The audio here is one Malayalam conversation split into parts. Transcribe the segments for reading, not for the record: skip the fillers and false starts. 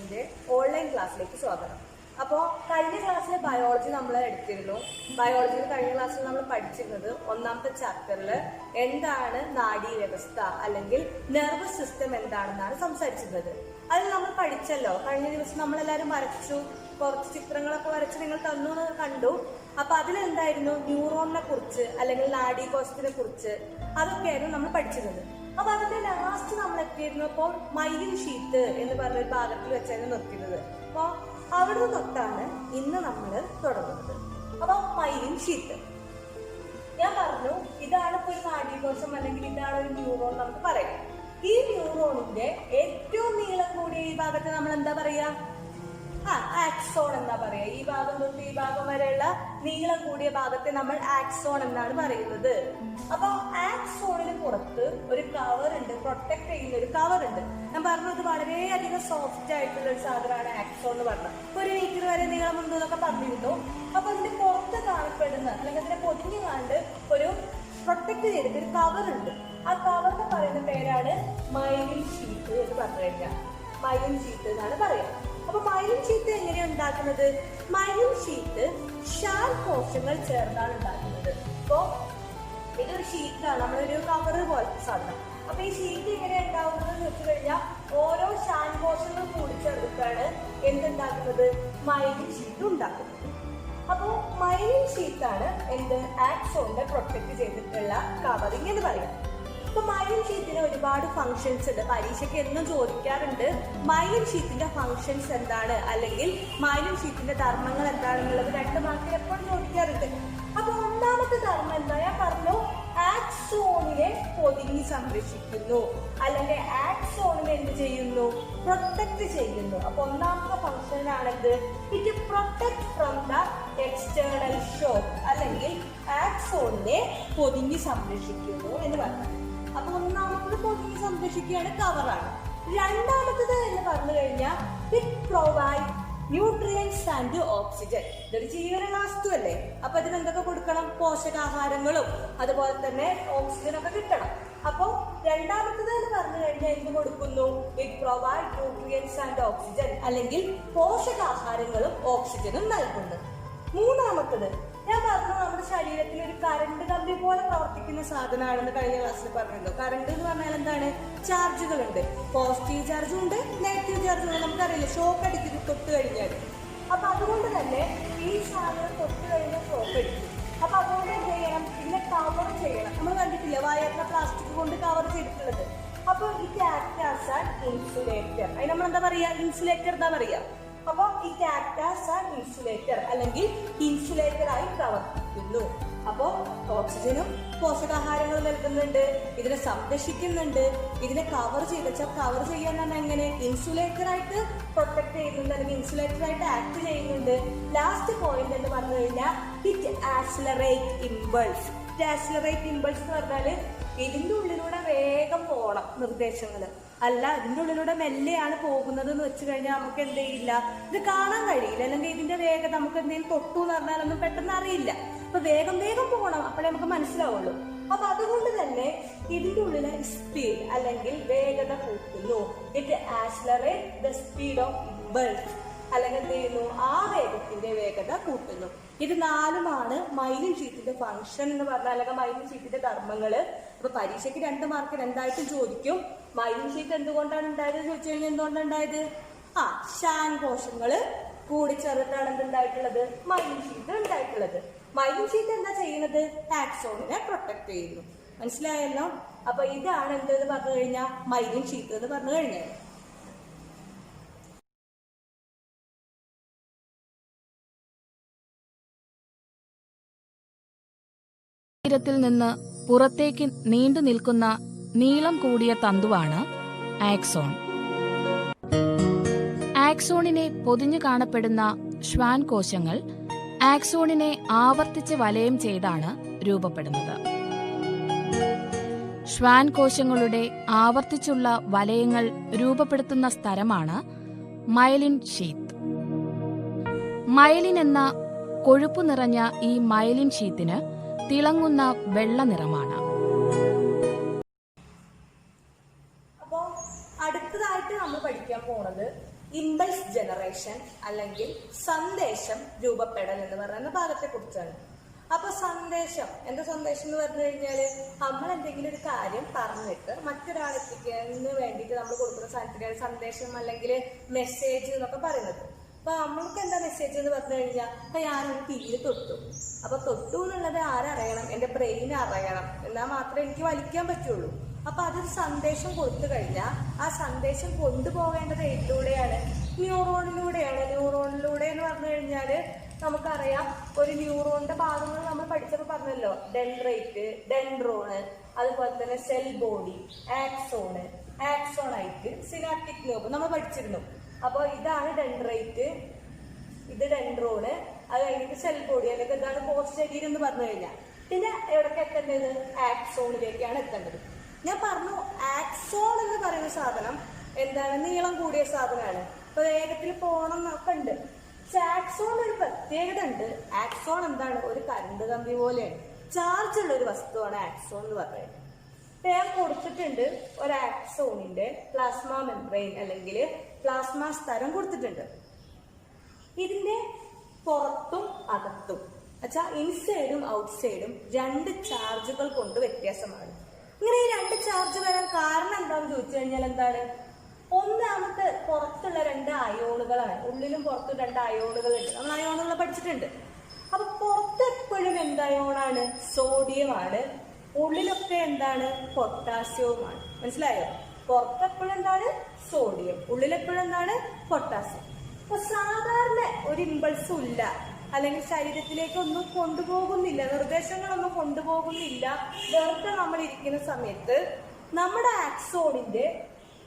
എഡ്യൂക്കേഷന്റെ ഓൺലൈൻ ക്ലാസ്സിലേക്ക് സ്വാഗതം. അപ്പോൾ കഴിഞ്ഞ ക്ലാസ്സിൽ ബയോളജി നമ്മൾ എടുത്തിരുന്നു. ബയോളജിയിൽ കഴിഞ്ഞ ക്ലാസ്സിൽ നമ്മൾ പഠിച്ചിരുന്നത് ഒന്നാമത്തെ ചാപ്റ്ററിൽ എന്താണ് നാഡീ വ്യവസ്ഥ അല്ലെങ്കിൽ നെർവസ് സിസ്റ്റം എന്താണെന്നാണ് സംസാരിച്ചിരുന്നത്. അതിൽ നമ്മൾ പഠിച്ചല്ലോ, കഴിഞ്ഞ ദിവസം നമ്മളെല്ലാവരും വരച്ചു, കുറച്ച് ചിത്രങ്ങളൊക്കെ വരച്ച് നിങ്ങൾ തന്നു കണ്ടു. അപ്പൊ അതിലെന്തായിരുന്നു, ന്യൂറോണിനെ കുറിച്ച് അല്ലെങ്കിൽ നാഡീകോശത്തിനെ കുറിച്ച് അതൊക്കെയായിരുന്നു നമ്മൾ പഠിച്ചിരുന്നത്. അപ്പൊ അതിന്റെ ലാസ്റ്റ് നമ്മൾ എത്തിയിരുന്നപ്പോൾ മൈലിൻ ഷീറ്റ് എന്ന് പറഞ്ഞൊരു ഭാഗത്തിൽ വെച്ചായിരുന്നു നിർത്തിയിരുന്നത്. അപ്പൊ അവിടുന്ന് തൊട്ടാണ് ഇന്ന് നമ്മൾ തുടങ്ങുന്നത്. അപ്പൊ മൈലിൻ ഷീറ്റ് ഞാൻ പറഞ്ഞു, ഇതാണ് ഇപ്പൊ ഒരു നാഡീകോശം അല്ലെങ്കിൽ ഇതാണ് ഒരു ന്യൂറോൺ നമുക്ക് പറയാം. ഈ ന്യൂറോണിന്റെ ഏറ്റവും നീളം കൂടിയ ഈ ഭാഗത്ത് നമ്മൾ എന്താ പറയാ, ആക്സോൺ എന്താ പറയാ. ഈ ഭാഗം തൊട്ട് ഈ ഭാഗം വരെയുള്ള നീളം കൂടിയ ഭാഗത്തെ നമ്മൾ ആക്സോൺ എന്നാണ് പറയുന്നത്. അപ്പൊ ആക്സോണിന് പുറത്ത് ഒരു കവർ ഉണ്ട്, പ്രൊട്ടക്ട് ചെയ്യുന്ന ഒരു കവർ ഉണ്ട്. ഞാൻ പറഞ്ഞത് വളരെയധികം സോഫ്റ്റ് ആയിട്ടുള്ള ഒരു സാധനമാണ് ആക്സോൺ എന്ന് പറഞ്ഞത്. ഒരു മീറ്റർ വരെ നീളമുണ്ട് എന്നൊക്കെ പറഞ്ഞിരുന്നു. അപ്പൊ അതിന്റെ പുറത്ത് കാണപ്പെടുന്ന അല്ലെങ്കിൽ അതിനെ പൊതിഞ്ഞു കണ്ട് ഒരു പ്രൊട്ടക്ട് ചെയ്തിട്ട് ഒരു കവർ ഉണ്ട്. ആ കവറിന് പറയുന്ന പേരാണ് മൈലിൻ ഷീറ്റ് എന്ന് പറഞ്ഞു കഴിഞ്ഞാൽ. മൈലിൻ ഷീറ്റ് എന്നാണ് പറയാം. അപ്പൊ മൈലിൻ ഷീറ്റ് എങ്ങനെയാണ് ഉണ്ടാക്കുന്നത്? മൈലിൻ ഷീറ്റ് ഷാൻ കോശങ്ങൾ ചേർന്നാണ് ഉണ്ടാക്കുന്നത്. അപ്പോ ഇതൊരു ഷീറ്റാണ്, നമ്മളൊരു കവർ പോലത്തെ സാധനം. അപ്പൊ ഈ ഷീറ്റ് എങ്ങനെ ഉണ്ടാവുന്നത് എന്ന് വെച്ച് കഴിഞ്ഞാൽ ഓരോ ഷാൻ കോശങ്ങൾ കൂടി ചേർത്തിട്ടാണ് എന്തുണ്ടാക്കുന്നത്, മൈലിൻ ഷീറ്റ് ഉണ്ടാക്കുന്നത്. അപ്പോ മൈലിൻ ഷീറ്റാണ് എന്ത്, ആക്സോണിനെ പ്രൊട്ടക്ട് ചെയ്തിട്ടുള്ള കവറിങ് എന്ന് പറയാം. ഇപ്പൊ മൈലിൻ ഷീറ്റിന് ഒരുപാട് ഫങ്ഷൻസ് ഉണ്ട്. പരീക്ഷയ്ക്ക് എന്നും ചോദിക്കാറുണ്ട്, മൈലിൻ ഷീറ്റിന്റെ ഫങ്ഷൻസ് എന്താണ് അല്ലെങ്കിൽ മൈലിൻ ഷീറ്റിന്റെ ധർമ്മങ്ങൾ എന്താണെന്നുള്ളത് 2 മാർക്കിൽ എപ്പോഴും ചോദിക്കാറുണ്ട്. അപ്പൊ ഒന്നാമത്തെ ധർമ്മം എന്താ, ഞാൻ പറഞ്ഞു, ആക്സോണിനെ പൊതിഞ്ഞ് സംരക്ഷിക്കുന്നു അല്ലെങ്കിൽ ആക്സോണിനെ എന്ത് ചെയ്യുന്നു, പ്രൊട്ടക്ട് ചെയ്യുന്നു. അപ്പൊ ഒന്നാമത്തെ ഫംഗ്ഷനാണെന്ത്, it protect from the external shock അല്ലെങ്കിൽ ആക്സോണിനെ പൊതിഞ്ഞ് സംരക്ഷിക്കുന്നു എന്ന് പറഞ്ഞു. അപ്പൊ ഒന്നാമത്തത് പൊതിഞ്ഞ് സംരക്ഷിക്കുകയാണ്, കവറാണ്. രണ്ടാമത്തത് എന്ന് പറഞ്ഞു കഴിഞ്ഞാൽ it provide nutrients and oxygen. ഇതൊരു ജീവനുള്ള വസ്തു അല്ലേ. അപ്പൊ ഇതിന് എന്തൊക്കെ കൊടുക്കണം, പോഷകാഹാരങ്ങളും അതുപോലെ തന്നെ ഓക്സിജൻ ഒക്കെ കിട്ടണം. അപ്പൊ രണ്ടാമത്തത് എന്ന് പറഞ്ഞു കഴിഞ്ഞാൽ എന്ത് കൊടുക്കുന്നു, it provide nutrients and oxygen അല്ലെങ്കിൽ പോഷകാഹാരങ്ങളും ഓക്സിജനും നൽകുന്നു. മൂന്നാമത്തത് ഞാൻ പറഞ്ഞു, നമ്മുടെ ശരീരത്തിൽ ഒരു കറണ്ട് കമ്പി പോലെ പ്രവർത്തിക്കുന്ന സാധനമാണെന്ന് കഴിഞ്ഞ ക്ലാസ്സിൽ പറഞ്ഞല്ലോ. കറണ്ട് എന്ന് പറഞ്ഞാൽ എന്താണ്, ചാർജുകളുണ്ട്, പോസിറ്റീവ് ചാർജും ഉണ്ട് നെഗറ്റീവ് ചാർജും ഉണ്ട്. നമുക്കറിയില്ല, ഷോക്ക് അടിക്കുന്നു തൊട്ട് കഴിഞ്ഞാൽ. അപ്പൊ അതുകൊണ്ട് തന്നെ ഈ സാധനം തൊട്ട് കഴിഞ്ഞാൽ ഷോക്ക് അടിക്കും. അപ്പൊ അതുകൊണ്ട് എന്ത് ചെയ്യണം, ഇതിനെ കവർ ചെയ്യണം. നമ്മൾ കണ്ടിട്ടില്ല വയറിനെ പ്ലാസ്റ്റിക് കൊണ്ട് കവർ ചെയ്തിട്ടുള്ളത്. അപ്പൊ it act as an insulator. അതിന് നമ്മൾ എന്താ പറയാ, ഇൻസുലേറ്റർ എന്താ പറയാ. അപ്പൊ it act as an insulator അല്ലെങ്കിൽ ഇൻസുലേറ്ററായി പ്രവർത്തിക്കുന്നു. അപ്പോ ഓക്സിജനും പോഷകാഹാരങ്ങളും നൽകുന്നുണ്ട്, ഇതിനെ സംരക്ഷിക്കുന്നുണ്ട്, ഇതിനെ കവർ കവർ ചെയ്യാൻ തന്നെ എങ്ങനെ, ഇൻസുലേറ്ററായിട്ട് പ്രൊട്ടക്ട് ചെയ്യുന്നുണ്ട് അല്ലെങ്കിൽ ഇൻസുലേറ്ററായിട്ട് ആക്ട് ചെയ്യുന്നുണ്ട്. ലാസ്റ്റ് പോയിന്റ് എന്ന് പറഞ്ഞു കഴിഞ്ഞാൽ it accelerate impulse. Accelerate impulse എന്ന് പറഞ്ഞാല് ഇതിന്റെ ഉള്ളിലൂടെ വേഗം പോകണം നിർദ്ദേശങ്ങൾ, അല്ല ഇതിന്റെ ഉള്ളിലൂടെ മെല്ലെയാണ് പോകുന്നത് എന്ന് വെച്ച് കഴിഞ്ഞാൽ നമുക്ക് എന്ത് ചെയ്യില്ല, ഇത് കാണാൻ കഴിയില്ല. അല്ലെങ്കിൽ ഇതിന്റെ വേഗത നമുക്ക് എന്തെങ്കിലും തൊട്ടു എന്ന് പറഞ്ഞാലൊന്നും പെട്ടെന്ന് അറിയില്ല. അപ്പൊ വേഗം പോകണം, അപ്പോഴേ നമുക്ക് മനസ്സിലാവുള്ളൂ. അപ്പൊ അതുകൊണ്ട് തന്നെ ഇതിന്റെ ഉള്ളിലെ സ്പീഡ് അല്ലെങ്കിൽ വേഗത കൂട്ടുന്നു. It accelerate the speed of impulse അല്ലെങ്കിൽ എന്ത് ചെയ്യുന്നു, ആ വേഗത്തിന്റെ വേഗത കൂട്ടുന്നു. ഇത് 4ഉമാണ് മൈലിൻ ഷീറ്റിന്റെ ഫംഗ്ഷൻ എന്ന് പറഞ്ഞാൽ അല്ലെങ്കിൽ മൈലിൻ ഷീറ്റിന്റെ ധർമ്മങ്ങള്. അപ്പൊ പരീക്ഷയ്ക്ക് 2 മാർക്കിന് എന്തായിട്ടും ചോദിക്കും, മൈലിൻ ഷീറ്റ് എന്തുകൊണ്ടാണ് ഉണ്ടായത് ചോദിച്ചു കഴിഞ്ഞാൽ എന്തുകൊണ്ടാണ് ഉണ്ടായത്, ഷാൻ കോശങ്ങള് കൂടിച്ചേർന്നിട്ടാണ് എന്തുണ്ടായിട്ടുള്ളത്, മൈലിൻ ഷീറ്റ് ഉണ്ടായിട്ടുള്ളത്. മൈലിൻ ഷീറ്റ് എന്താ ചെയ്യുന്നത്, ആക്സോണിനെ പ്രൊട്ടക്ട് ചെയ്യുന്നു. മനസ്സിലായല്ലോ. അപ്പൊ ഇതാണ് എന്തെന്ന് പറഞ്ഞു കഴിഞ്ഞാൽ മൈലിൻ ഷീറ്റ് എന്ന് പറഞ്ഞു കഴിഞ്ഞാൽ. ശരീരത്തിൽ നിന്ന് പുറത്തേക്ക് നീണ്ടു നിൽക്കുന്ന നീളം കൂടിയ തന്തുവാണ് ആക്സോൺ. ആക്സോണിനെ പൊതിഞ്ഞു കാണപ്പെടുന്ന ഷ്വാൻ കോശങ്ങൾ ആക്സോണിനെ ആവർത്തിച്ച് വലയം ചെയ്താണ് രൂപപ്പെടുന്നത്. ഷ്വാൻ കോശങ്ങളുടെ ആവർത്തിച്ചുള്ള വലയങ്ങൾ രൂപപ്പെടുത്തുന്ന സ്ഥലമാണ് മൈലിൻ ഷീത്ത്. മൈലിൻ എന്ന കൊഴുപ്പു നിറഞ്ഞ ഈ മൈലിൻ ഷീത്തിന് തിളങ്ങുന്ന വെള്ള നിറമാണ്. അപ്പോൾ അടുത്തതായിട്ട് നമ്മൾ പഠിക്കാൻ പോണത് ഇമ്പൾസ് ജനറേഷൻ അല്ലെങ്കിൽ സന്ദേശം രൂപപ്പെടൽ എന്ന് പറയുന്ന ഭാഗത്തെ കുറിച്ചാണ്. അപ്പൊ സന്ദേശം, എന്താ സന്ദേശം എന്ന് പറഞ്ഞു കഴിഞ്ഞാല് നമ്മൾ എന്തെങ്കിലും ഒരു കാര്യം പറഞ്ഞിട്ട് മറ്റൊരാളെത്തിക്കുന്നതിന് വേണ്ടിയിട്ട് നമ്മൾ കൊടുക്കുന്ന സാധനത്തിനാണ് സന്ദേശം അല്ലെങ്കിൽ മെസ്സേജ് എന്നൊക്കെ പറയുന്നത്. അപ്പൊ നമ്മൾക്ക് എന്താ മെസ്സേജ് എന്ന് പറഞ്ഞു കഴിഞ്ഞാൽ അപ്പൊ ഞാനൊരു തീര് തൊട്ടു. അപ്പൊ തൊട്ടു എന്നുള്ളത് ആരറിയണം? എന്റെ ബ്രെയിൻ അറിയണം, എന്നാൽ മാത്രമേ എനിക്ക് വലിക്കാൻ പറ്റുള്ളൂ. അപ്പൊ അതൊരു സന്ദേശം കൊടുത്തു കഴിഞ്ഞാൽ ആ സന്ദേശം കൊണ്ടുപോകേണ്ടത് ഏതിലൂടെയാണ്? ന്യൂറോണിലൂടെയാണ്. ന്യൂറോണിലൂടെ എന്ന് പറഞ്ഞു കഴിഞ്ഞാല് നമുക്കറിയാം, ഒരു ന്യൂറോണിന്റെ ഭാഗങ്ങൾ നമ്മൾ പഠിച്ചപ്പോൾ പറഞ്ഞല്ലോ, ഡെൻഡ്രൈറ്റ്, ഡെൻഡ്രോണ്, അതുപോലെ തന്നെ cell body, axon, ആക്സോണൈറ്റ്, synaptic lobe നമ്മൾ പഠിച്ചിരുന്നു. അപ്പോൾ ഇതാണ് ഡെൻഡ്രൈറ്റ്, ഇത് ഡെൻഡ്രോണ്, അത് കഴിഞ്ഞിട്ട് സെൽ ബോഡി അല്ലെങ്കിൽ ഇതാണ് പോസ്റ്റ് ശരീരം എന്ന് പറഞ്ഞു കഴിഞ്ഞാൽ പിന്നെ എവിടേക്ക് എത്തേണ്ടത്? ആക്സോണിലേക്കാണ് എത്തേണ്ടത്. ഞാൻ പറഞ്ഞു, ആക്സോൺ എന്ന് പറയുന്ന സാധനം എന്താണ്? നീളം കൂടിയ സാധനമാണ്. ഇപ്പൊ വേഗത്തിൽ പോകണം എന്നൊക്കെ ഉണ്ട്. പക്ഷെ ആക്സോൺ ഒരു പ്രത്യേകത ഉണ്ട്. ആക്സോൺ എന്താണ്? ഒരു കറണ്ട് കമ്പി പോലെയാണ്, ചാർജ് ഉള്ള ഒരു വസ്തുവാണ് ആക്സോൺ എന്ന് പറയുന്നത്. ഞാൻ കൊടുത്തിട്ടുണ്ട് ഒരു ആക്സോണിന്റെ പ്ലാസ്മ മെംബ്രെയിൻ അല്ലെങ്കിൽ പ്ലാസ്മ സ്തരം കൊടുത്തിട്ടുണ്ട്. ഇതിന്റെ പുറത്തും അകത്തും വെച്ചാൽ ഇൻസൈഡും ഔട്ട്സൈഡും രണ്ട് ചാർജുകൾ കൊണ്ട് വ്യത്യാസമാണ്. ഇങ്ങനെ ഈ രണ്ട് ചാർജ് വരാൻ കാരണം എന്താണെന്ന് ചോദിച്ചു കഴിഞ്ഞാൽ എന്താണ്? ഒന്നാമത്തെ പുറത്തുള്ള രണ്ട് അയോണുകളാണ്. ഉള്ളിലും പുറത്തും രണ്ട് അയോണുകൾ ഉണ്ട്. നമ്മൾ അയോണുകൾ പഠിച്ചിട്ടുണ്ട്. അപ്പൊ പുറത്ത് എപ്പോഴും എന്ത് അയോണാണ്? സോഡിയമാണ്. ഉള്ളിലൊക്കെ എന്താണ്? പൊട്ടാസ്യവുമാണ്. മനസ്സിലായോ? പുറത്തെപ്പോഴും എന്താണ്? സോഡിയം, ഉള്ളിലെപ്പോഴും എന്താണ്? പൊട്ടാസ്യം. അപ്പൊ സാധാരണ ഒരു ഇമ്പൾസും ഇല്ല, അല്ലെങ്കിൽ ശരീരത്തിലേക്കൊന്നും കൊണ്ടുപോകുന്നില്ല, നിർദ്ദേശങ്ങളൊന്നും കൊണ്ടുപോകുന്നില്ല. വെറുതെ നമ്മൾ ഇരിക്കുന്ന സമയത്ത് നമ്മുടെ ആക്സോണിന്റെ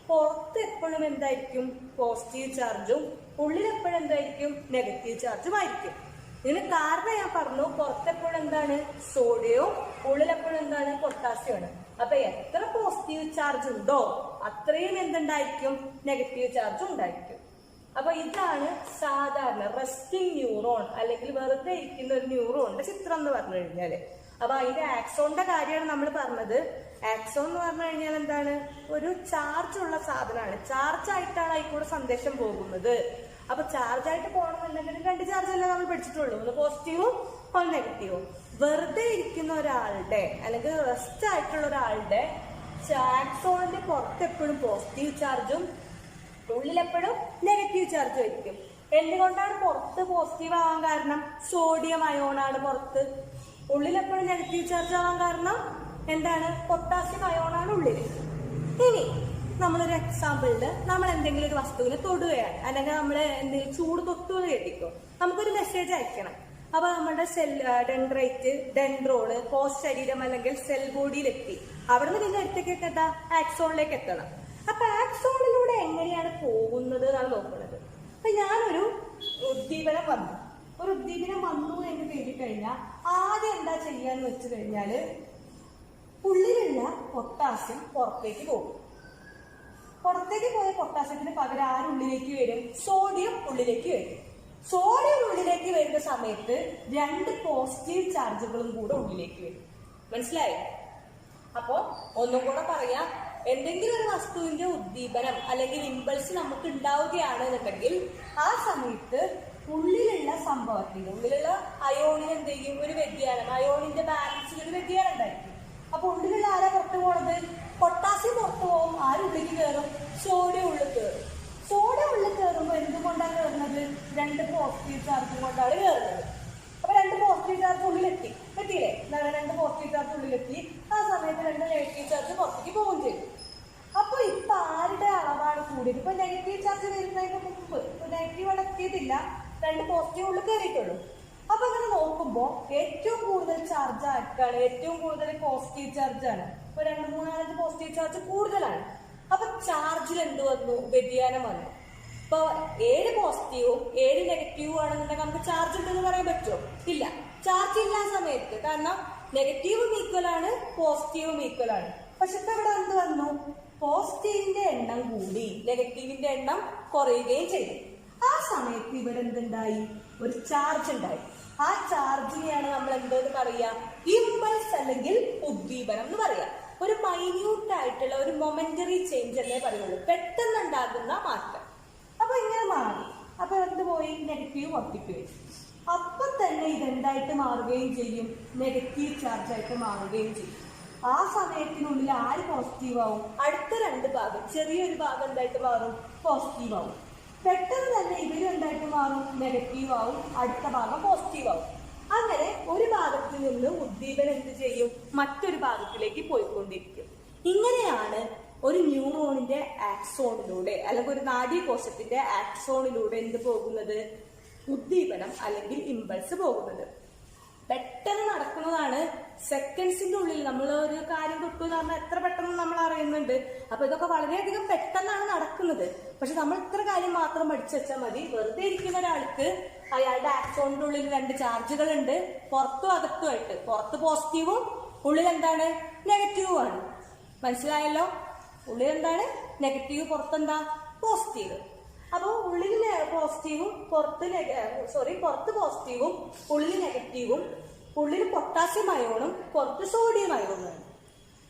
പുറത്ത് എപ്പോഴും എന്തായിരിക്കും? പോസിറ്റീവ് ചാർജും ഉള്ളിലെപ്പോഴും എന്തായിരിക്കും? നെഗറ്റീവ് ചാർജും ആയിരിക്കും. ഇതിന് കാരണം ഞാൻ പറഞ്ഞു, പുറത്തെപ്പോഴും എന്താണ്? സോഡിയവും ഉള്ളിലെപ്പോഴും എന്താണ്? പൊട്ടാസ്യമാണ്. അപ്പൊ എത്ര പോസിറ്റീവ് ചാർജ് ഉണ്ടോ അത്രയും എന്തുണ്ടായിരിക്കും? നെഗറ്റീവ് ചാർജും ഉണ്ടായിരിക്കും. അപ്പൊ ഇതാണ് സാധാരണ റെസ്റ്റിംഗ് ന്യൂറോൺ അല്ലെങ്കിൽ വെറുതെ ഇരിക്കുന്ന ഒരു ന്യൂറോണിന്റെ ചിത്രം എന്ന് പറഞ്ഞു കഴിഞ്ഞാല്. അപ്പൊ അതിന്റെ ആക്സോണിന്റെ കാര്യമാണ് നമ്മൾ പറഞ്ഞത്. ആക്സോൺ എന്ന് പറഞ്ഞു കഴിഞ്ഞാൽ എന്താണ്? ഒരു ചാർജ് ഉള്ള സാധനമാണ്. ചാർജ് ആയിട്ടാണ് അതിൽക്കൂടെ സന്ദേശം പോകുന്നത്. അപ്പൊ ചാർജ് ആയിട്ട് പോകണമെന്നുണ്ടെങ്കിൽ രണ്ട് ചാർജ് അല്ലേ നമ്മൾ പഠിച്ചിട്ടുള്ളൂ, ഒന്ന് പോസിറ്റീവും ഒന്ന് നെഗറ്റീവും. വെറുതെ ഇരിക്കുന്ന ഒരാളുടെ അല്ലെങ്കിൽ റെസ്റ്റ് ആയിട്ടുള്ള ഒരാളുടെ ആക്സോണിന്റെ പുറത്ത് എപ്പോഴും പോസിറ്റീവ് ചാർജും ഉള്ളിലെപ്പോഴും നെഗറ്റീവ് ചാർജും ആയിരിക്കും. എന്തുകൊണ്ടാണ് പുറത്ത് പോസിറ്റീവ് ആവാൻ കാരണം? സോഡിയം അയോണാണ് പുറത്ത്. ഉള്ളിലെപ്പോഴും നെഗറ്റീവ് ചാർജ് ആവാൻ കാരണം എന്താണ്? പൊട്ടാസ്യം അയോണാണ് ഉള്ളിൽ. ഇനി നമ്മളൊരു എക്സാമ്പിളില് നമ്മൾ എന്തെങ്കിലും ഒരു വസ്തുവിനെ തൊടുകയാണ്, അല്ലെങ്കിൽ നമ്മൾ എന്തെങ്കിലും ചൂട് തൊട്ടു എന്ന് കേട്ടിക്കോ, നമുക്കൊരു മെസ്സേജ് അയക്കണം. അപ്പൊ നമ്മുടെ ഡെൻഡ്രൈറ്റ്, ഡെൻഡ്രോണ്, പോസ്റ്റ് ശരീരം അല്ലെങ്കിൽ സെൽ ബോഡിയിലെത്തി. അവിടെ നിന്ന് പിന്നെ അടുത്തേക്ക് എത്താ? ആക്സോണിലേക്ക് എത്തണം. അപ്പൊ ആക്സോണിലൂടെ എങ്ങനെയാണ് പോകുന്നത് എന്നാണ് നോക്കുന്നത്. അപ്പൊ ഞാനൊരു ഉദ്ദീപനം വന്നു, ഒരു ഉദ്ദീപനം വന്നു എന്ന് കരുതി കഴിഞ്ഞാൽ ആദ്യം എന്താ ചെയ്യാന്ന് വെച്ച് കഴിഞ്ഞാല് ഉള്ളിലുള്ള പൊട്ടാസ്യം പുറത്തേക്ക് പോകും. പുറത്തേക്ക് പോയ പൊട്ടാസ്യത്തിന് പകരം ആരുള്ളിലേക്ക് വരും? സോഡിയം ഉള്ളിലേക്ക് വരും. സോഡിയം ഉള്ളിലേക്ക് വരുന്ന സമയത്ത് രണ്ട് പോസിറ്റീവ് ചാർജുകളും കൂടെ ഉള്ളിലേക്ക് വരും. മനസ്സിലായോ? അപ്പോ ഒന്നും കൂടെ പറയാം, എന്തെങ്കിലും ഒരു വസ്തുവിന്റെ ഉദ്ദീപനം അല്ലെങ്കിൽ ഇമ്പൾസ് നമുക്ക് ഉണ്ടാവുകയാണെന്നുണ്ടെങ്കിൽ ആ സമയത്ത് ഉള്ളിലുള്ള സംഭവത്തിന്, ഉള്ളിലുള്ള അയോണിന് എന്ത് ചെയ്യും? ഒരു വ്യതിയാനം, അയോണിന്റെ ബാലൻസിൽ ഒരു വ്യതിയാനം ഉണ്ടായിരിക്കും. അപ്പൊ ഉള്ളിലുള്ള ആരാ പുറത്തു പോണത്? പൊട്ടാസ്യം പുറത്തു പോകും. ആരുള്ളിലേക്ക് കയറും? സോഡിയം ഉള്ളിൽ കയറും. സോഡിയം ഉള്ളിൽ കയറുമ്പോൾ എന്തുകൊണ്ടാണ് കയറുന്നത്? രണ്ട് പോസിറ്റീവ് ചാർജും കൊണ്ടാണ് കയറുന്നത്. അപ്പൊ രണ്ട് പോസിറ്റീവ് ചാർജ് ഉള്ളിലെത്തി, എത്തിയില്ലേ? രണ്ട് പോസിറ്റീവ് ചാർജ് ഉള്ളിലെത്തി. ആ സമയത്ത് രണ്ട് നെഗറ്റീവ് ചാർജ് പുറത്തേക്ക് പോവുകയും ചെയ്യും. അപ്പൊ ഇപ്പൊ ആരുടെ അളവാണ് കൂടിയത്? ഇപ്പൊ നെഗറ്റീവ് ചാർജ് വരുന്നതിന് മുമ്പ് നെഗറ്റീവ് അവിടെ എത്തിയിട്ടില്ല, രണ്ട് പോസിറ്റീവ് ഉള്ളിൽ കയറിയിട്ടുള്ളൂ. അപ്പൊ അങ്ങനെ നോക്കുമ്പോ ഏറ്റവും കൂടുതൽ ചാർജ് ആർക്കാണ്? ഏറ്റവും കൂടുതൽ പോസിറ്റീവ് ചാർജ് ആണ്. ഇപ്പൊ 2-3-5 പോസിറ്റീവ് ചാർജ് കൂടുതലാണ്. അപ്പൊ ചാർജിൽ എന്ത് വന്നു? വ്യതിയാനം വന്നു. ഇപ്പൊ 7 പോസിറ്റീവും 7 നെഗറ്റീവും ആണെന്നുണ്ടെങ്കിൽ നമുക്ക് ചാർജ് ഉണ്ടെന്ന് പറയാൻ പറ്റുമോ? ഇല്ല. ചാർജ് ഇല്ല സമയത്ത്, കാരണം നെഗറ്റീവും ഈക്വൽ ആണ്, പോസിറ്റീവും ഈക്വൽ ആണ്. പക്ഷെ ഇപ്പൊ ഇവിടെ എന്ത് വന്നു? പോസിറ്റീവിന്റെ എണ്ണം കൂടി, നെഗറ്റീവിന്റെ എണ്ണം കുറയുകയും ചെയ്തു. ആ സമയത്ത് ഇവിടെ എന്തുണ്ടായി? ഒരു ചാർജ് ഉണ്ടായി. ആ ചാർജിനെയാണ് നമ്മൾ എന്തെന്ന് പറയാ? ഇമ്പൾസ് അല്ലെങ്കിൽ ഉദ്ദീപനം എന്ന് പറയാം. ഒരു മൈന്യൂട്ട് ആയിട്ടുള്ള ഒരു മൊമെന്ററി ചേഞ്ച് എന്നേ പറയുള്ളൂ, പെട്ടെന്നുണ്ടാകുന്ന മാറ്റം. അപ്പൊ ഇങ്ങനെ പോയി, നെഗറ്റീവ് പുറത്തേക്ക് വരും. അപ്പം തന്നെ ഇതെന്തായിട്ട് മാറുകയും ചെയ്യും, നെഗറ്റീവ് ചാർജ് ആയിട്ട് മാറുകയും ചെയ്യും. ആ സമയത്തിനുള്ളിൽ ആര് പോസിറ്റീവ് ആവും, അടുത്ത രണ്ട് ഭാഗം, ചെറിയൊരു ഭാഗം എന്തായിട്ട് മാറും, പോസിറ്റീവ് ആവും. പെട്ടെന്ന് തന്നെ ഇവരും എന്തായിട്ട് മാറും, നെഗറ്റീവ് ആവും, അടുത്ത ഭാഗം പോസിറ്റീവ് ആവും. അങ്ങനെ ഒരു ഭാഗത്ത് നിന്ന് ഉദ്ദീപനം എന്ത് ചെയ്യും, മറ്റൊരു ഭാഗത്തിലേക്ക് പോയിക്കൊണ്ടിരിക്കും. ഇങ്ങനെയാണ് ഒരു ന്യൂറോണിന്റെ ആക്സോണിലൂടെ അല്ലെങ്കിൽ ഒരു നാഡീകോശത്തിന്റെ ആക്സോണിലൂടെ എന്ത് പോകുന്നത്, ഉദ്ദീപനം അല്ലെങ്കിൽ ഇമ്പൾസ് പോകുന്നത്. പെട്ടെന്ന് നടക്കുന്നതാണ്. സെക്കൻഡ്സിന്റെ ഉള്ളിൽ നമ്മൾ ഒരു കാര്യം തൊട്ടു എന്ന് പറഞ്ഞാൽ എത്ര പെട്ടെന്ന് നമ്മൾ അറിയുന്നുണ്ട്. അപ്പൊ ഇതൊക്കെ വളരെയധികം പെട്ടെന്നാണ് നടക്കുന്നത്. പക്ഷെ നമ്മൾ ഇത്ര കാര്യം മാത്രം പഠിച്ചു വെച്ചാൽ മതി. വെറുതെ ഇരിക്കുന്ന ഒരാൾക്ക് അയാളുടെ ആക്സോണിന്റെ ഉള്ളിൽ രണ്ട് ചാർജുകൾ ഉണ്ട്, പുറത്തും അകത്തുമായിട്ട്. പുറത്ത് പോസിറ്റീവും ഉള്ളിൽ എന്താണ്, നെഗറ്റീവും ആണ്. മനസ്സിലായല്ലോ? ഉള്ളിൽ എന്താണ് നെഗറ്റീവ്, പുറത്തെന്താ പോസിറ്റീവ്. അപ്പോൾ ഉള്ളിൽ പോസിറ്റീവും പുറത്ത് പോസിറ്റീവും ഉള്ളിൽ നെഗറ്റീവും. ഉള്ളിൽ പൊട്ടാസ്യം അയോണും പുറത്ത് സോഡിയം അയോണും.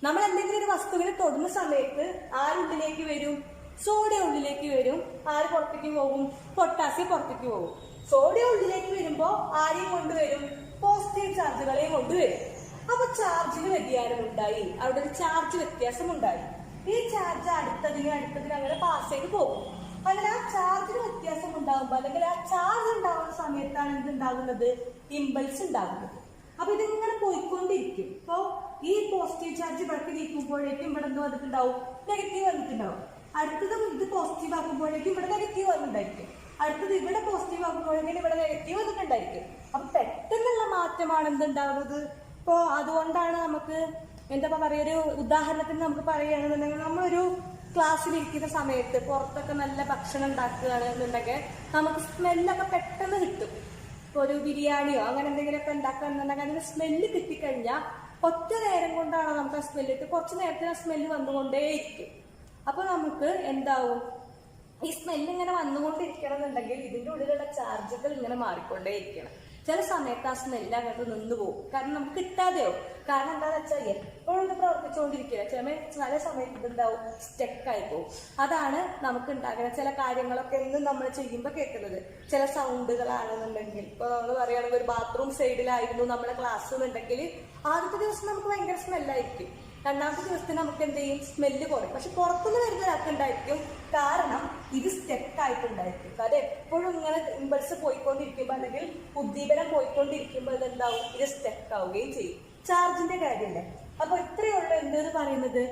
നമ്മൾ എന്തെങ്കിലും ഒരു വസ്തുവിനെ തൊടുന്ന സമയത്ത് ആരുള്ളിലേക്ക് വരും, സോഡിയം ഉള്ളിലേക്ക് വരും. ആര് പുറത്തേക്ക് പോകും, പൊട്ടാസ്യം പുറത്തേക്ക് പോകും. സോഡിയം ഉള്ളിലേക്ക് വരുമ്പോൾ ആരെയും കൊണ്ടുവരും, പോസിറ്റീവ് ചാർജുകളെയും കൊണ്ടുവരും. അപ്പൊ ചാർജിന് വ്യതിയാനം ഉണ്ടായി, അവിടെ ഒരു ചാർജ് വ്യത്യാസം ഉണ്ടായി. ഈ ചാർജ് അടുത്തതിന് അങ്ങനെ പാസ് ചെയ്ത് പോകും. അങ്ങനെ ആ ചാർജിന് വ്യത്യാസം ഉണ്ടാകുമ്പോൾ അല്ലെങ്കിൽ ആ ചാർജ് ഉണ്ടാകുന്ന സമയത്താണ് എന്തുണ്ടാകുന്നത്, ഇമ്പൾസ് ഉണ്ടാകുന്നത്. അപ്പൊ ഇതിങ്ങനെ പോയിക്കൊണ്ടിരിക്കും. ഇപ്പോ ഈ പോസിറ്റീവ് ചാർജ് ഇവിടെ നീക്കുമ്പോഴേക്കും ഇവിടെ എന്ത് വന്നിട്ടുണ്ടാവും, നെഗറ്റീവ് വന്നിട്ടുണ്ടാവും. അടുത്തത് ഇത് പോസിറ്റീവ് ആക്കുമ്പോഴേക്കും ഇവിടെ നെഗറ്റീവ് വന്നിട്ടുണ്ടായിരിക്കും. അടുത്തത് ഇവിടെ പോസിറ്റീവ് ആക്കുമ്പോഴേക്കും ഇവിടെ നെഗറ്റീവ് വന്നിട്ടുണ്ടായിരിക്കും. അപ്പൊ പെട്ടെന്നുള്ള മാറ്റമാണ് എന്തുണ്ടാകുന്നത്. ഇപ്പോ അതുകൊണ്ടാണ് നമുക്ക് എന്താ പറയുക, ഒരു ഉദാഹരണത്തിന് നമുക്ക് പറയുകയാണെന്നുണ്ടെങ്കിൽ, നമ്മളൊരു ക്ലാസ്സിലിരിക്കുന്ന സമയത്ത് പുറത്തൊക്കെ നല്ല ഭക്ഷണം ഉണ്ടാക്കുകയാണ് എന്നുണ്ടെങ്കിൽ നമുക്ക് സ്മെല്ലൊക്കെ പെട്ടെന്ന് കിട്ടും. ഇപ്പോൾ ഒരു ബിരിയാണിയോ അങ്ങനെ എന്തെങ്കിലുമൊക്കെ ഉണ്ടാക്കുകയാണെന്നുണ്ടെങ്കിൽ അതിന് സ്മെല്ല് കിട്ടിക്കഴിഞ്ഞാൽ ഒറ്റ നേരം കൊണ്ടാണ് നമുക്ക് ആ സ്മെല്ലിട്ട് കുറച്ച് നേരത്തിന് ആ സ്മെല്ല് വന്നുകൊണ്ടേയിരിക്കും. അപ്പൊ നമുക്ക് എന്താവും, ഈ സ്മെല്ല് ഇങ്ങനെ വന്നുകൊണ്ടിരിക്കണം എന്നുണ്ടെങ്കിൽ ഇതിന്റെ ഉള്ളിലുള്ള ചാർജുകൾ ഇങ്ങനെ മാറിക്കൊണ്ടേയിരിക്കണം. ചില സമയത്ത് ആ സ്മെല്ല് അങ്ങോട്ട് നിന്ന് പോകും, കാരണം നമുക്ക് കിട്ടാതെയാവും. കാരണം എന്താണെന്ന് വെച്ചാൽ എപ്പോഴും ഇത് പ്രവർത്തിച്ചുകൊണ്ടിരിക്കില്ല. ചില സമയത്ത് ഇതുണ്ടാവും, സ്റ്റെക്കായി പോകും. അതാണ് നമുക്ക് ഉണ്ടാകുന്ന ചില കാര്യങ്ങളൊക്കെ എന്നും നമ്മൾ ചെയ്യുമ്പോൾ കേൾക്കുന്നത്. ചില സൗണ്ടുകളാണെന്നുണ്ടെങ്കിൽ, ഇപ്പൊ നമ്മൾ പറയുകയാണെങ്കിൽ ഒരു ബാത്റൂം സൈഡിലായിരുന്നു നമ്മുടെ ക്ലാസ് എന്നുണ്ടെങ്കിൽ ആദ്യത്തെ ദിവസം നമുക്ക് ഭയങ്കര സ്മെല്ലായിരിക്കും. രണ്ടാമത്തെ ദിവസത്തിന് നമുക്ക് എന്ത് ചെയ്യും, സ്മെല്ല് കുറയും. പക്ഷെ പുറത്തുനിന്ന് വരുന്ന ഒരാൾക്ക് ഉണ്ടായിരിക്കും, കാരണം ഇത് സ്റ്റെക്കായിട്ടുണ്ടായിരിക്കും. കാരണം എപ്പോഴും ഇങ്ങനെ ഇമ്പൾസ് പോയിക്കൊണ്ടിരിക്കുമ്പോൾ അല്ലെങ്കിൽ ഉദ്ദീപനം പോയിക്കൊണ്ടിരിക്കുമ്പോൾ ഇതെന്താവും, ഇത് സ്റ്റെക്ക് ആവുകയും ചെയ്യും. ചാർജിന്റെ കാര്യമല്ലേ. അപ്പൊ ഇത്രയുള്ള എന്തെന്ന് പറയുന്നത്,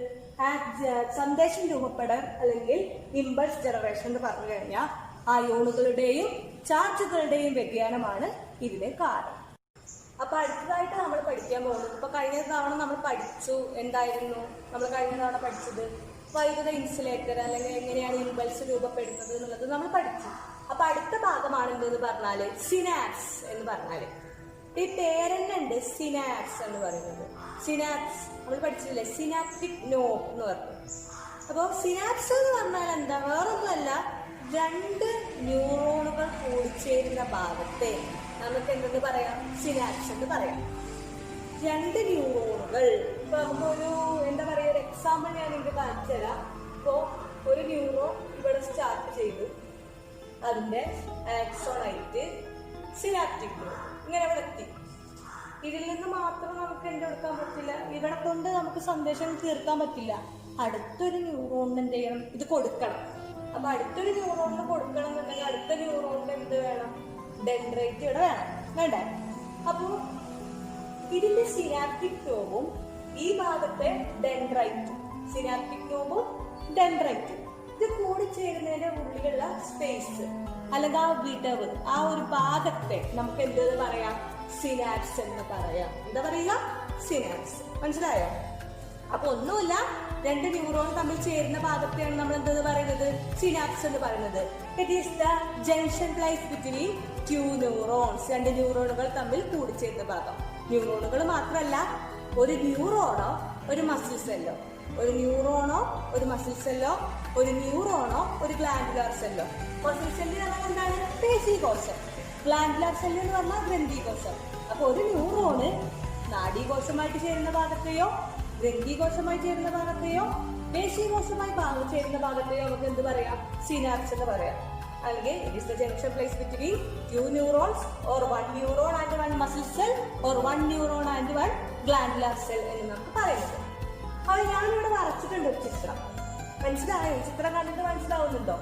സന്ദേശം രൂപപ്പെടൽ അല്ലെങ്കിൽ ഇമ്പൾസ് ജനറേഷൻ എന്ന് പറഞ്ഞു കഴിഞ്ഞാൽ അയോണുകളുടെയും ചാർജുകളുടെയും വ്യതിയാനമാണ് ഇതിന് കാരണം. അപ്പൊ അടുത്തതായിട്ട് നമ്മൾ പഠിക്കാൻ പോകുന്നത്, ഇപ്പൊ കഴിഞ്ഞ തവണ നമ്മൾ പഠിച്ചു, എന്തായിരുന്നു നമ്മൾ കഴിഞ്ഞ തവണ പഠിച്ചത്, വൈദ്യുത ഇൻസുലേറ്റർ അല്ലെങ്കിൽ എങ്ങനെയാണ് ഇമ്പൾസ് രൂപപ്പെടുന്നത് എന്നുള്ളത് നമ്മൾ പഠിച്ചു. അപ്പൊ അടുത്ത ഭാഗമാണ് എന്തെന്ന് പറഞ്ഞാല് സിനാപ്സ് എന്ന് പറഞ്ഞാല്, ഈ പേരെന്നെ ഉണ്ട് സിനാപ്സ് എന്ന് പറയുന്നത്. സിനാപ്സ് നമ്മൾ പഠിച്ചില്ലേ, സിനാപ്റ്റിക് നോബ് എന്ന് പറഞ്ഞു. അപ്പോൾ സിനാപ്സ് എന്ന് പറഞ്ഞാൽ എന്താ, വേറൊന്നുമല്ല, രണ്ട് ന്യൂറോണുകൾ കൂടിച്ചേരുന്ന ഭാഗത്തെ നമുക്ക് എന്തെന്ന് പറയാം, സിനാപ്സ് എന്ന് പറയാം. രണ്ട് ന്യൂറോണുകൾ, ഇപ്പൊ നമുക്കൊരു എന്താ പറയുക, ഒരു എക്സാമ്പിൾ ഞാൻ നിങ്ങൾക്ക് കാണിച്ചു തരാം. ഇപ്പോ ഒരു ന്യൂറോൺ ഇവിടെ സ്റ്റാർട്ട് ചെയ്തു, അതിന്റെ ആക്സോണായിട്ട് സിനാപ്റ്റിക് നോബ് ഇങ്ങനെ ഇവിടെ എത്തി. ഇതിൽ നിന്ന് മാത്രം നമുക്ക് എന്തെടുക്കാൻ പറ്റില്ല, ഇവിടെ കൊണ്ട് നമുക്ക് സന്ദേശം തീർക്കാൻ പറ്റില്ല. അടുത്തൊരു ന്യൂറോണിന് എന്ത് ചെയ്യണം, ഇത് കൊടുക്കണം. അപ്പൊ അടുത്തൊരു ന്യൂറോണിന് കൊടുക്കണം എന്നുണ്ടെങ്കിൽ അടുത്ത ന്യൂറോണിന് എന്ത് വേണം, ഡെൻഡ്രൈറ്റ് ഇവിടെ വേണം, വേണ്ടേ? അപ്പോ ഇതിന്റെ സിനാപ്റ്റിക് നോബും ഈ ഭാഗത്തെ ഡെൻഡ്രൈറ്റും, സിനാപ്റ്റിക് നോബും ഡെൻഡ്രൈറ്റും ഇത് കൂടി ചേരുന്നതിന്റെ ഉള്ളിലുള്ള സ്പേസ് അല്ലെങ്കിൽ ആ വിടവ്, ആ ഒരു ഭാഗത്തെ നമുക്ക് എന്തെന്ന് പറയാം, സിനാപ്സ് എന്ന് പറയാം. എന്താ പറയുക, സിനാപ്സ്. മനസ്സിലായോ? അപ്പൊ ഒന്നുമില്ല, രണ്ട് ന്യൂറോൺ തമ്മിൽ ചേരുന്ന ഭാഗത്തെയാണ് നമ്മൾ എന്തെന്ന് പറയുന്നത്, സിനാപ്സ് എന്ന് പറയുന്നത്. It is the junction place between two neurons. രണ്ട് ന്യൂറോണുകൾ തമ്മിൽ കൂടിച്ചേരുന്ന ഭാഗം. ന്യൂറോണുകൾ മാത്രമല്ല, ഒരു ന്യൂറോണോ ഒരു മസിൽ സെല്ലോ, ഒരു ന്യൂറോണോ ഒരു മസിൽ സെല്ലോ, ഒരു ന്യൂറോണോ ഒരു ഗ്ലാൻഡുലാർ സെല്ലോ. മസിൽ സെല്ല് പറഞ്ഞാൽ എന്താണ്, പേശീകോശം. ഗ്ലാൻഡുലാർ സെല്ല് എന്ന് പറഞ്ഞാൽ ഗ്രന്ഥികോശം. അപ്പൊ ഒരു ന്യൂറോണ് നാഡീകോശമായിട്ട് ചേരുന്ന ഭാഗത്തെയോ ഗ്രന്ഥികോശമായി ചേരുന്ന ഭാഗത്തെയോ പേശീകോശമായി ചേരുന്ന ഭാഗത്തെയോ നമുക്ക് എന്ത് പറയാം, സിനാപ്സ് എന്ന് പറയാം. അല്ലെങ്കിൽ it is the junction place between two neurons or one neuron and one muscle cell or one neuron and one glandular cell എന്ന് നമുക്ക് പറയുന്നത്. അപ്പോൾ ഞാനിവിടെ വരച്ചിട്ടുണ്ട് ഒരു ചിത്രം. മനസ്സിലായോ? ചിത്രം കണ്ടിട്ട് മനസ്സിലാവുന്നുണ്ടോ?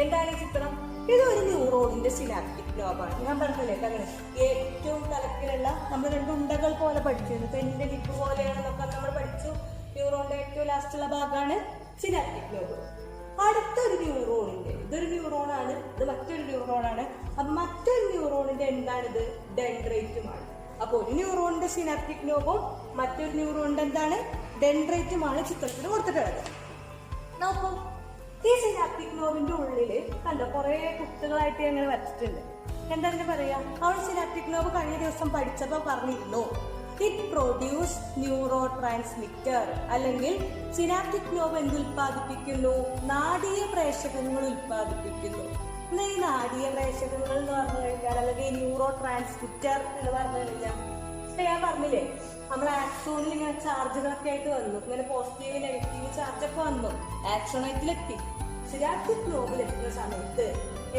എന്താണ് ഈ ചിത്രം? ഇതൊരു ന്യൂറോണിന്റെ സിനാപ്റ്റിക് നോബാണ്. ഞാൻ പറഞ്ഞില്ലേ അങ്ങനെ ഏറ്റവും തലക്കിലുള്ള നമ്മൾ രണ്ട് ഉണ്ടകൾ പോലെ പഠിച്ചിരുന്നു. പെണ്ണിന്റെ ലിപ്പ് പോലെയാണെന്നൊക്കെ നമ്മൾ പഠിച്ചു. ന്യൂറോണിന്റെ ഏറ്റവും ലാസ്റ്റുള്ള ഭാഗമാണ് സിനാപ്റ്റിക് നോബ്. അടുത്തൊരു ന്യൂറോണിന്റെ, ഇതൊരു ന്യൂറോണാണ്, ഇത് മറ്റൊരു ന്യൂറോണാണ്. അപ്പൊ മറ്റൊരു ന്യൂറോണിന്റെ എന്താണിത്? ഡെൻഡ്രൈറ്റുമാണ്. അപ്പൊ ഒരു ന്യൂറോണിന്റെ സിനാപ്റ്റിക് നോബും മറ്റൊരു ന്യൂറോണിന്റെ എന്താണ്? ഡെൻഡ്രൈറ്റുമാണ് ചിത്രത്തിൽ കൊടുത്തിട്ടുള്ളത്. നോക്കൂ, ഈ സിനാപ്റ്റിക് നോബിന്റെ ഉള്ളില് കണ്ടോ കുറെ കുത്തുകളായിട്ട് ഞങ്ങൾ വരച്ചിട്ടുണ്ട്. എന്താ പറയാ? അവൾ സിനാപ്റ്റിക് നോബ് കഴിഞ്ഞ ദിവസം പഠിച്ചപ്പോ പറഞ്ഞിരുന്നു ഇറ്റ് പ്രൊഡ്യൂസ് ന്യൂറോ ട്രാൻസ്മിറ്റർ, അല്ലെങ്കിൽ സിനാപ്റ്റിക് നോബ് എന്ത് ഉൽപ്പാദിപ്പിക്കുന്നു? നാഡീയ പ്രേഷകങ്ങൾ ഉൽപ്പാദിപ്പിക്കുന്നു. എന്നാ ഈ നാഡീയ പ്രേഷകങ്ങൾ എന്ന് പറഞ്ഞു കഴിഞ്ഞാൽ, അല്ലെങ്കിൽ ന്യൂറോ ട്രാൻസ്മിറ്റർ എന്ന് പറഞ്ഞു കഴിഞ്ഞാൽ, ഞാൻ പറഞ്ഞില്ലേ നമ്മുടെ ആക്സോണിൽ ഇങ്ങനെ ചാർജുകളൊക്കെ ആയിട്ട് വന്നു, ഇങ്ങനെ പോസിറ്റീവ് നെഗറ്റീവ് ചാർജൊക്കെ വന്നു, ആക്സോണൈറ്റിലെത്തി. സിനാപ്റ്റിക് നോബിൽ എത്തുന്ന സമയത്ത്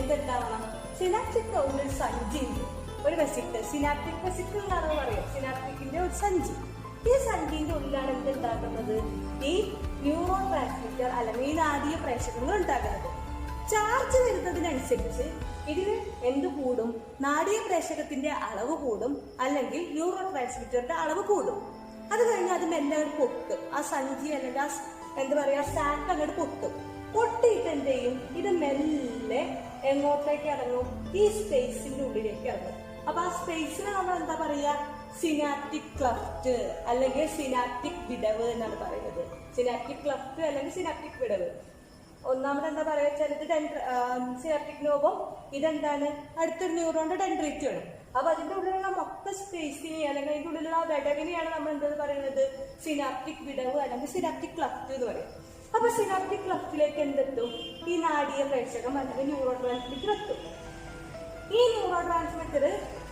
എന്തുണ്ടാവണം? സിനാപ്റ്റിക് നോബിൽ ഒരു സഞ്ചി ഉണ്ട്, ഒരു വെസിക്കിൾ, സിനാപ്റ്റിക് വെസിക്കിൾ എന്നാണ് പറയുക. സിനാപ്റ്റിക്കിന്റെ ഒരു സഞ്ചി. ഈ സഞ്ചിന്റെ ഉള്ളിലാണ് എന്തുണ്ടാക്കുന്നത്? ഈ ന്യൂറോ ട്രാൻസ്മിറ്റർ അല്ലെങ്കിൽ ഈ നാഡീയ പ്രേഷകങ്ങൾ ഉണ്ടാക്കുന്നത്. ചാർജ് വരുന്നതിനനുസരിച്ച് ഇതിന് എന്ത് കൂടും? നാഡീയ പ്രേഷകത്തിന്റെ അളവ് കൂടും, അല്ലെങ്കിൽ ന്യൂറോ ട്രാൻസ്മിറ്ററിന്റെ അളവ് കൂടും. അത് കഴിഞ്ഞ് അത് മെല്ലെ അങ്ങോട്ട് പൊട്ടും. ആ സഞ്ചി അല്ലെങ്കിൽ ആ എന്താ പറയാ സാക്ക് അങ്ങോട്ട് പൊട്ടും. പൊട്ടിയിട്ട് എന്ത് ചെയ്യും? ഇത് മെല്ലെ എങ്ങോട്ടേക്ക് ഇറങ്ങും? ഈ സ്പേസിന്റെ ഉള്ളിലേക്ക് ഇറങ്ങും. അപ്പൊ ആ സ്പേസിനെ നമ്മൾ എന്താ പറയാ? സിനാപ്റ്റിക് ക്ലഫ്റ്റ് അല്ലെങ്കിൽ സിനാപ്റ്റിക് വിടവ് എന്നാണ് പറയുന്നത്. സിനാപ്റ്റിക് ക്ലഫ്റ്റ് അല്ലെങ്കിൽ സിനാപ്റ്റിക് വിടവ്. ഒന്നാമത് എന്താ പറയാ വെച്ചാൽ ഇത് സിനാപ്റ്റിക് നോബും ഇതെന്താണ്? അടുത്തൊരു ന്യൂറോണിന്റെ ഡെൻഡ്രൈറ്റുമാണ്. അപ്പൊ അതിന്റെ ഉള്ളിലുള്ള മൊത്തം സ്പേസിനെ അല്ലെങ്കിൽ അതിന്റെ ഉള്ളിലുള്ള വിടവിനെയാണ് നമ്മൾ എന്താ പറയുന്നത്? സിനാപ്റ്റിക് വിടവ് അല്ലെങ്കിൽ സിനാപ്റ്റിക് ക്ലഫ്റ്റ് എന്ന് പറയും. അപ്പൊ സിനാപ്റ്റിക് ക്ലഫ്റ്റിലേക്ക് എന്തെത്തും? ഈ നാഡീയ പ്രേഷകം അല്ലെങ്കിൽ ന്യൂറോ ട്രാൻസ്മിറ്റർ എത്തും. ഈ ന്യൂറോ ട്രാൻസ്മിറ്റർ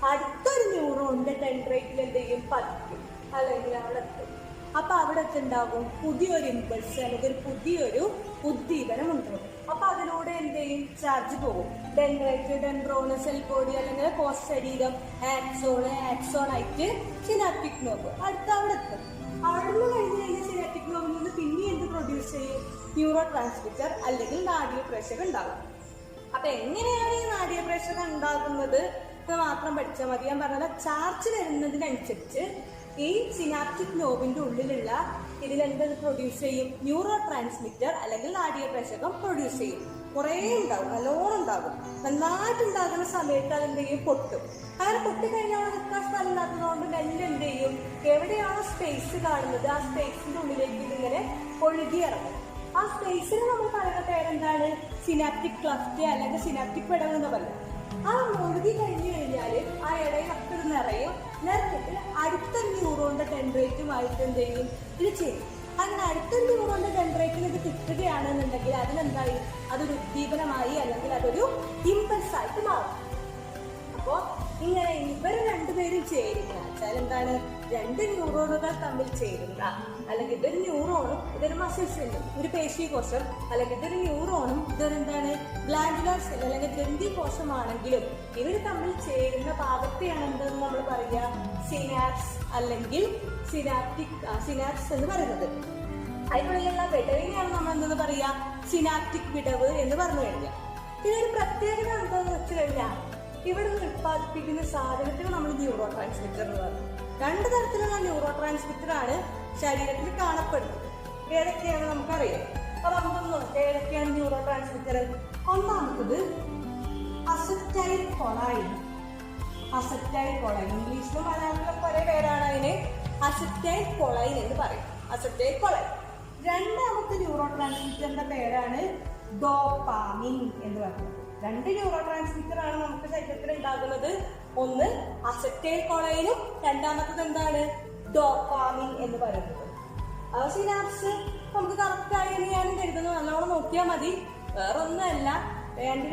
അടുത്തൊരു ന്യൂറോണിന്റെ ഡെൻഡ്രൈറ്റിൽ എന്ത് ചെയ്യും? പതിക്കും, അല്ലെങ്കിൽ അവിടെ എത്തും. അപ്പൊ അവിടെ ഉണ്ടാകും പുതിയൊരു ഇമ്പൾസ് അല്ലെങ്കിൽ പുതിയൊരു ഉദ്ദീപനം ഉണ്ടാകും. അപ്പൊ അതിലൂടെ എന്ത് ചെയ്യും? ചാർജ് പോകും. ഡെൻഡ്രൈറ്റ്, ഡെൻഡ്രോണ്, സെൽ ബോഡി അല്ലെങ്കിൽ കോശ ശരീരം, ആക്സോണ്, ആക്സോണൈറ്റ്, സിനാപ്റ്റിക് നോബ് അടുത്ത് അവിടെ എത്തും. അവിടുന്ന് കഴിഞ്ഞ് കഴിഞ്ഞാൽ സിനാപ്റ്റിക് നോബിൽ നിന്ന് പിന്നെ എന്ത് പ്രൊഡ്യൂസ് ചെയ്യും? ന്യൂറോ ട്രാൻസ്മിറ്റർ അല്ലെങ്കിൽ നാഡീയ പ്രേഷകം ഉണ്ടാകും. അപ്പൊ എങ്ങനെയാണ് ഈ നാഡീയ പ്രേഷകം ഉണ്ടാകുന്നത് എന്ന് മാത്രം പഠിച്ചാൽ മതി. ഞാൻ പറഞ്ഞത് ചാർജ് വരുന്നതിനനുസരിച്ച് ഈ സിനാപ്റ്റിക് നോബിന്റെ ഉള്ളിലുള്ള ഇതിലെന്ത് പ്രൊഡ്യൂസ് ചെയ്യും? ന്യൂറോ ട്രാൻസ്മിറ്റർ അല്ലെങ്കിൽ നാഡീയ പ്രേഷകം പ്രൊഡ്യൂസ് ചെയ്യും. കുറേ ഉണ്ടാവും, നല്ലോണം ഉണ്ടാകും. നന്നായിട്ടുണ്ടാകുന്ന സമയത്ത് അതെന്ത് ചെയ്യും? പൊട്ടും. അങ്ങനെ പൊട്ടിക്കഴിഞ്ഞാൽ അവിടെ നിൽക്കാൻ സ്ഥലം ഇല്ലാത്തതുകൊണ്ട് മെല്ലെ എന്ത് ചെയ്യും? എവിടെയാണോ സ്പേസ് കാണുന്നത് ആ സ്പേസിന്റെ ഉള്ളിലേക്ക് ഇതിങ്ങനെ ഒഴുകി ഇറങ്ങും. ആ സ്പേസിന് നമ്മൾ പറയുന്ന പേരെന്താണ്? സിനാപ്റ്റിക് ക്ലഫ്റ്റ് അല്ലെങ്കിൽ സിനാപ്റ്റിക് വിടവ് എന്ന് പറയും. ആ ഒഴുകി കഴിഞ്ഞു കഴിഞ്ഞാല് ആ ഇടയിലൊക്കെ ഇത് നിറഞ്ഞിട്ട് അടുത്ത ന്യൂറോണിന്റെ ഡെൻഡ്രൈറ്റുമായിട്ട് എന്ത് ചെയ്യും? ഇത് ചെയ്യും. അങ്ങനെ അടുത്ത ന്യൂറോണിന്റെ ഡെൻഡ്രൈറ്റിന് ഇത് കിട്ടുകയാണെന്നുണ്ടെങ്കിൽ അതിനെന്തായി? അതൊരു ഉദ്ദീപനമായി അല്ലെങ്കിൽ അതൊരു ഇമ്പൾസ് ആയിട്ട് മാറും. അപ്പോ ഇങ്ങനെ ഇവർ രണ്ടുപേരും ചേരുന്ന വെച്ചാൽ എന്താണ്? രണ്ട് ന്യൂറോണുകൾ തമ്മിൽ ചേരുന്ന, അല്ലെങ്കിൽ ഇതൊരു ന്യൂറോണും ഇതൊരു മസിൽ സെല്ലും, ഒരു പേശീകോശം, അല്ലെങ്കിൽ ഇതൊരു ന്യൂറോണും ഇതൊരെന്താണ്? ഗ്ലാൻഡുലാർ സെൽ അല്ലെങ്കിൽ ഗ്രന്ഥി കോശമാണെങ്കിലും ഇവർ തമ്മിൽ ചേരുന്ന ഭാഗത്തെയാണ് എന്തെന്ന് നമ്മൾ പറയുക? സിനാപ്സ് അല്ലെങ്കിൽ സിനാപ്സ് എന്ന് പറയുന്നത്. അതിനുള്ളിലുള്ള വിടവിനെയാണ് നമ്മൾ എന്തെന്ന് പറയുക? സിനാപ്റ്റിക് വിടവ് എന്ന് പറഞ്ഞു കഴിഞ്ഞാൽ. ഇതിനൊരു പ്രത്യേകത എന്താണെന്ന് വെച്ച് കഴിഞ്ഞാൽ ഇവിടെ നിന്ന് ഉത്പാദിപ്പിക്കുന്ന സാധനത്തിന് നമ്മൾ ന്യൂറോ ട്രാൻസ്മിറ്റർ എന്ന് പറയും. രണ്ട് തരത്തിലുള്ള ന്യൂറോ ട്രാൻസ്മിറ്റർ ആണ് ശരീരത്തിൽ കാണപ്പെടുന്നത്. ഏതൊക്കെയാണ് നമുക്കറിയാം. അപ്പൊ നമുക്കൊന്ന് നോക്കാം ഏതൊക്കെയാണ് ന്യൂറോ ട്രാൻസ്മിറ്റർ. ഒന്നാമത്തത് അസറ്റൈൽ കൊളൈൻ. അസറ്റൈൽ കൊളൈൻ ഇംഗ്ലീഷിലും മലയാളത്തിലും ഒരേ പേരാണ് അതിന്. അസറ്റൈൽ കൊളൈൻ എന്ന് പറയും. Acetyl choline. രണ്ടാമത്തെ ന്യൂറോ ട്രാൻസ്മിറ്ററിന്റെ പേരാണ് ഡോപാമിൻ എന്ന് പറയുന്നത്. രണ്ട് ന്യൂറോ ട്രാൻസ്മിറ്റർ ആണ് നമുക്ക് ശരീരത്തിൽ ഉണ്ടാകുന്നത്. ഒന്ന് അസറ്റൈൽ കൊളൈനും രണ്ടാമത്തത് എന്താണ്? ഡോപാമിൻ എന്ന് പറയുന്നത്. സിനാപ്സ് നമുക്ക് കറക്റ്റായി ഞാനും കരുതുന്നു. നല്ലോണം നോക്കിയാൽ മതി. വേറെ ഒന്നുമല്ല,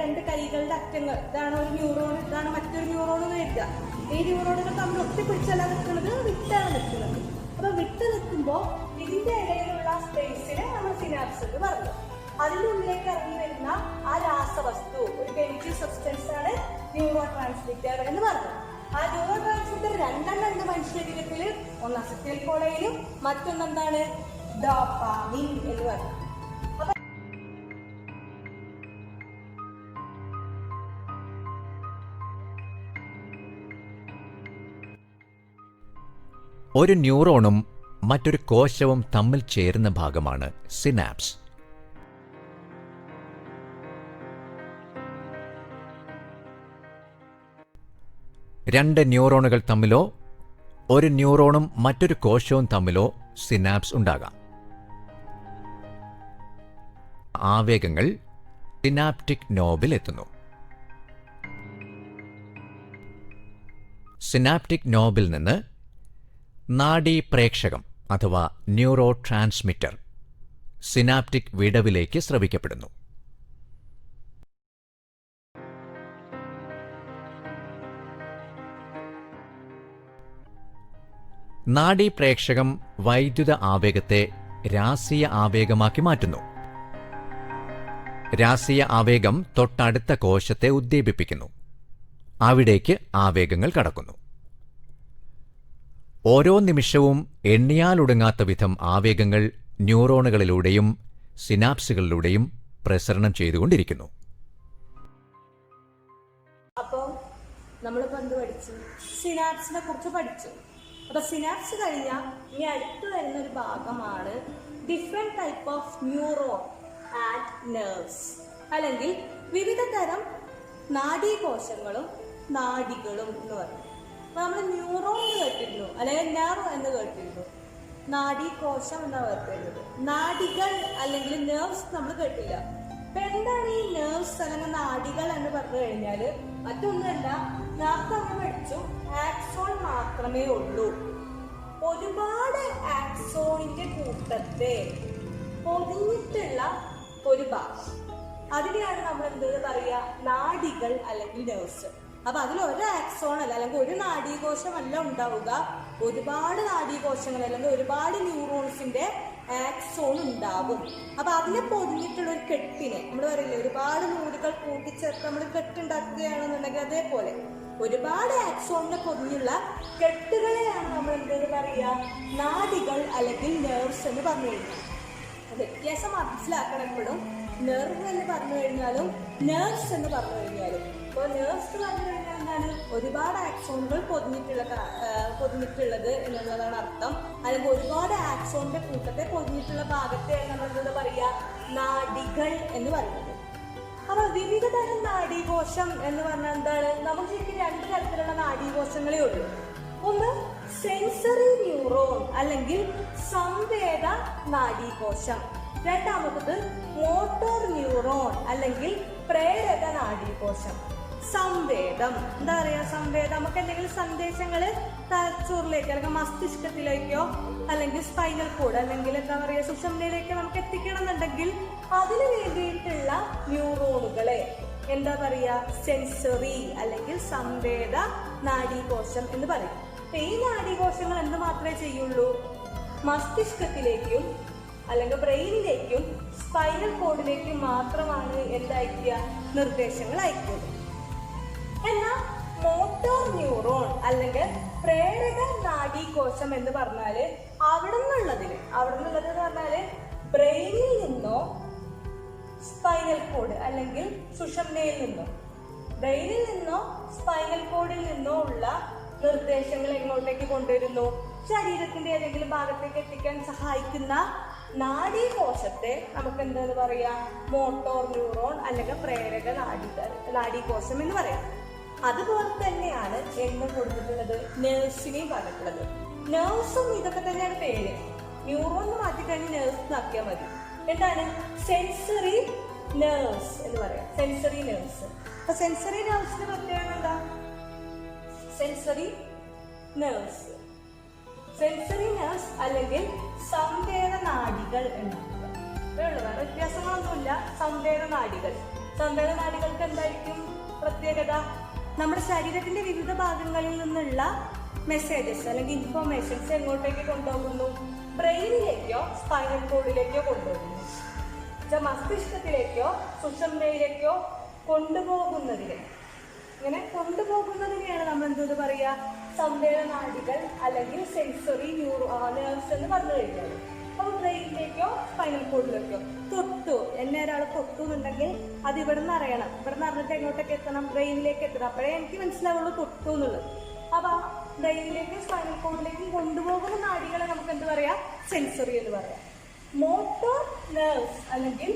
രണ്ട് കൈകളുടെ അറ്റങ്ങൾ, ഇതാണ് ഒരു ന്യൂറോൺ, ഇതാണ് മറ്റൊരു ന്യൂറോൺ എന്ന് കരുതുക. ഈ ന്യൂറോണുകൾ തമ്മിൽ ഒട്ടിപ്പിടിച്ചല്ല നിൽക്കുന്നത്, വിട്ടാണ് നിൽക്കുന്നത്. അപ്പൊ വിട്ട് നിൽക്കുമ്പോൾ ഇതിന്റെ ഇടയിലുള്ള സ്പേസിനെ നമ്മൾ സിനാപ്സ് എന്ന് പറഞ്ഞു. അതിന്റെ ഉള്ളിലേക്ക് ഇറങ്ങി വരുന്ന ആ രാസവസ്തു, ഒരു കെമിക്കൽ സബ്സ്റ്റൻസ് ആണ് ന്യൂറോ ട്രാൻസ്മിറ്റർ എന്ന് പറഞ്ഞത്. ആ ന്യൂറോ ട്രാൻസ്മിറ്റർ രണ്ടെണ്ണം ഉണ്ട് മനുഷ്യ ശരീരത്തിൽ. ഒന്ന് അസറ്റൈൽ കോളൈനും മറ്റൊന്നെന്താണ് ഡോപാമിൻ എന്ന് പറഞ്ഞു. ഒരു ന്യൂറോണും മറ്റൊരു കോശവും തമ്മിൽ ചേരുന്ന ഭാഗമാണ് സിനാപ്സ്. രണ്ട് ന്യൂറോണുകൾ തമ്മിലോ ഒരു ന്യൂറോണും മറ്റൊരു കോശവും തമ്മിലോ സിനാപ്സ് ഉണ്ടാകാം. ആവേഗങ്ങൾ സിനാപ്റ്റിക് നോബിൽ എത്തുന്നു. സിനാപ്റ്റിക് നോബിൽ നിന്ന് നാഡീപ്രേക്ഷകം അഥവാ ന്യൂറോ ട്രാൻസ്മിറ്റർ സിനാപ്റ്റിക് വിടവിലേക്ക് സ്രവിക്കപ്പെടുന്നു. നാഡീപ്രേക്ഷകം വൈദ്യുത ആവേഗത്തെ രാസീയ ആവേഗമാക്കി മാറ്റുന്നു. രാസീയ ആവേഗം തൊട്ടടുത്ത കോശത്തെ ഉദ്ദീപിപ്പിക്കുന്നു. അവിടേക്ക് ആവേഗങ്ങൾ കടക്കുന്നു. ഓരോ നിമിഷവും എണ്ണിയാലൊടുങ്ങാത്ത വിധം ആവേഗങ്ങൾ ന്യൂറോണുകളിലൂടെയും സിനാപ്സുകളിലൂടെയും പ്രസരണം ചെയ്തുകൊണ്ടിരിക്കുന്നു. അപ്പോൾ നമ്മളിപ്പോൾ എന്ത് പഠിച്ചു? സിനാപ്സിനെ കുറിച്ച് പഠിച്ചു. അപ്പൊ സിനാപ്സ് കഴിഞ്ഞാൽ ഇനി അടുത്ത് വരുന്ന ഒരു ഭാഗമാണ് different type of neuron and nerves, അല്ലെങ്കിൽ വിവിധ തരം നാഡീകോശങ്ങളും നാഡികളും എന്ന് പറയും. അപ്പൊ നമ്മൾ ന്യൂറോൺ എന്ന് കേട്ടിരുന്നു, അല്ലെങ്കിൽ നെർവ് എന്ന് കേട്ടിരുന്നു. നാഡീകോശം എന്നാണ് കേട്ടിരുന്നത്. നാഡികൾ അല്ലെങ്കിൽ നെർവ്സ് നമ്മൾ കേട്ടില്ല. അപ്പൊ എന്താണ് ഈ നെർവ്സ് അല്ലെങ്കിൽ നാഡികൾ എന്ന് പറഞ്ഞു കഴിഞ്ഞാല് മറ്റൊന്നുമല്ല, നേരത്തെ നമ്മൾ പഠിച്ചു ആക്സോൺ മാത്രമേ ഉള്ളൂ. ഒരുപാട് ആക്സോണിന്റെ കൂട്ടത്തെ പൊതിഞ്ഞിട്ടുള്ള ഒരു ഭാഗം, അതിനെയാണ് നമ്മൾ എന്ത് പറയുക? നാഡികൾ അല്ലെങ്കിൽ നെർവ്സ്. അപ്പൊ അതിൽ ഒരു ആക്സോൺ അല്ല, അല്ലെങ്കിൽ ഒരു നാഡീകോശമല്ല ഉണ്ടാവുക, ഒരുപാട് നാഡീകോശങ്ങൾ അല്ലെങ്കിൽ ഒരുപാട് ന്യൂറോൺസിന്റെ ആക്സോൺ ഉണ്ടാകും. അപ്പൊ അതിനെ പൊതിഞ്ഞിട്ടുള്ള ഒരു കെട്ടിനെ നമ്മൾ പറയില്ലേ, ഒരുപാട് നൂലുകൾ കൂട്ടിച്ചേർത്ത് നമ്മൾ കെട്ടുണ്ടാക്കുകയാണെന്നുണ്ടെങ്കിൽ അതേപോലെ ഒരുപാട് ആക്സോണിനെ പൊതിഞ്ഞുള്ള കെട്ടുകളെയാണ് നമ്മൾ എന്തെന്ന് പറയുക? നാഡികൾ അല്ലെങ്കിൽ നെർവ്സ് എന്ന് പറഞ്ഞു കഴിഞ്ഞാൽ. വ്യത്യാസം മനസ്സിലാക്കണം എപ്പോഴും. നെർവ് എന്ന് പറഞ്ഞു കഴിഞ്ഞാലും നെർവ്സ് എന്ന് പറഞ്ഞു കഴിഞ്ഞാലും. ഇപ്പോൾ നെർവ്സ് പറഞ്ഞു കഴിഞ്ഞാൽ എന്താണ്? ഒരുപാട് ആക്സോണുകൾ പൊതിഞ്ഞിട്ടുള്ളത് എന്നുള്ളതാണ് അർത്ഥം. അല്ലെങ്കിൽ ഒരുപാട് ആക്സോണിന്റെ കൂട്ടത്തെ പൊതിഞ്ഞിട്ടുള്ള ഭാഗത്തെയാണ് നമ്മൾ എന്താ പറയുക? നാഡികൾ എന്ന് പറയുന്നത്. അപ്പൊ വിവിധ തരം നാഡീകോശം എന്ന് പറഞ്ഞാൽ എന്താണ്? നമുക്ക് ശരിക്കും രണ്ട് തരത്തിലുള്ള നാഡീകോശങ്ങളേ ഉള്ളൂ. ഒന്ന് സെൻസറി ന്യൂറോൺ അല്ലെങ്കിൽ സംവേദ നാഡീകോശം. രണ്ടാമത്തത് മോട്ടോർ ന്യൂറോൺ അല്ലെങ്കിൽ പ്രേരക നാഡീകോശം. സംവേദം എന്താ പറയാ? സംവേദം നമുക്ക് എന്തെങ്കിലും സന്ദേശങ്ങൾ തലച്ചോറിലേക്ക് അല്ലെങ്കിൽ മസ്തിഷ്കത്തിലേക്കോ അല്ലെങ്കിൽ സ്പൈനൽ കോഡ് അല്ലെങ്കിൽ എന്താ പറയുക സുഷുമ്നയിലേക്ക് നമുക്ക് എത്തിക്കണം എന്നുണ്ടെങ്കിൽ അതിന് വേണ്ടിയിട്ടുള്ള ന്യൂറോണുകളെ എന്താ പറയുക? സെൻസറി അല്ലെങ്കിൽ സംവേദ നാഡീകോശം എന്ന് പറയും. ഈ നാഡീകോശങ്ങൾ എന്ത് മാത്രമേ ചെയ്യുള്ളൂ? മസ്തിഷ്കത്തിലേക്കും അല്ലെങ്കിൽ ബ്രെയിനിലേക്കും സ്പൈനൽ കോഡിലേക്കും മാത്രമാണ് എന്തയക്കുക? നിർദ്ദേശങ്ങൾ അയക്കുന്നത്. എന്നാൽ മോട്ടോർ ന്യൂറോൺ അല്ലെങ്കിൽ പ്രേരക നാഡീകോശം എന്ന് പറഞ്ഞാല് അവിടെ നിന്നുള്ളത് എന്ന് പറഞ്ഞാല് ബ്രെയിനിൽ നിന്നോ സ്പൈനൽ കോഡ് അല്ലെങ്കിൽ സുഷുമ്നയിൽ നിന്നോ സ്പൈനൽ കോഡിൽ നിന്നോ ഉള്ള നിർദ്ദേശങ്ങൾ എങ്ങോട്ടേക്ക് കൊണ്ടുവരുന്നു? ശരീരത്തിന്റെ ഏതെങ്കിലും ഭാഗത്തേക്ക് എത്തിക്കാൻ സഹായിക്കുന്ന നാഡീകോശത്തെ നമുക്ക് എന്താന്ന് പറയാ? മോട്ടോർ ന്യൂറോൺ അല്ലെങ്കിൽ പ്രേരക നാഡീകോശം എന്ന് പറയാം. അതുപോലെ തന്നെയാണ് എന്നും കൊടുത്തിട്ടുള്ളത് നെർവ്സിനെയും പറഞ്ഞിട്ടുള്ളത്. നെർവ്സും ഇതൊക്കെ തന്നെയാണ് പേര്. ന്യൂറോൺ മാറ്റിക്കഴിഞ്ഞ് നെർവ്സ് ആക്കിയാൽ മതി. എന്താണ്? സെൻസറി നെർവ്സ് എന്ന് പറയാം. Sensory nerves. അപ്പൊ സെൻസറി നെർവ്സിന്റെ പ്രത്യേകത എന്താ? സെൻസറി നെർവ്സ് അല്ലെങ്കിൽ സംവേദ നാഡികൾ എന്നാണ്. വേറെ വ്യത്യാസങ്ങളൊന്നുമില്ല. സംവേദ നാഡികൾക്ക് എന്തായിരിക്കും പ്രത്യേകത? നമ്മുടെ ശരീരത്തിന്റെ വിവിധ ഭാഗങ്ങളിൽ നിന്നുള്ള മെസ്സേജസ് അല്ലെങ്കിൽ ഇൻഫോർമേഷൻസ് എങ്ങോട്ടേക്ക് കൊണ്ടുപോകുന്നു? ബ്രെയിനിലേക്കോ സ്പൈനൽ കോഡിലേക്കോ കൊണ്ടുപോകുന്നു. മസ്തിഷ്കത്തിലേക്കോ സുഷുമ്നയിലേക്കോ കൊണ്ടുപോകുന്നതിന്, ഇങ്ങനെ കൊണ്ടുപോകുന്നതിനെയാണ് നമ്മൾ എന്തോന്ന് പറയുക, സംവേദന നാഡികൾ അല്ലെങ്കിൽ സെൻസറി നെർവ്സ് എന്ന് പറഞ്ഞു കഴിഞ്ഞാൽ. അപ്പൊ ബ്രെയിനിലേക്കോ സ്പൈനൽ കോഡിലേക്കോ തൊട്ടു, എന്നെ ഒരാൾ തൊട്ടു എന്നുണ്ടെങ്കിൽ അത് ഇവിടെ നിന്ന് അറിയണം, ഇവിടെ നിന്ന് അറിഞ്ഞിട്ട് എങ്ങോട്ടേക്ക് എത്തണം, ബ്രെയിനിലേക്ക് എത്തണം. അപ്പോഴേ എനിക്ക് മനസ്സിലാവുള്ളൂ തൊട്ടു എന്നുള്ളത്. അപ്പൊ ആ ബ്രെയിനിലേക്ക് സ്പൈനൽ കോഡിലേക്ക് കൊണ്ടുപോകുന്ന നാഡികളെ നമുക്ക് എന്ത് പറയാം, സെൻസറി എന്ന് പറയാം. മോട്ടോർ നെർവ്സ് അല്ലെങ്കിൽ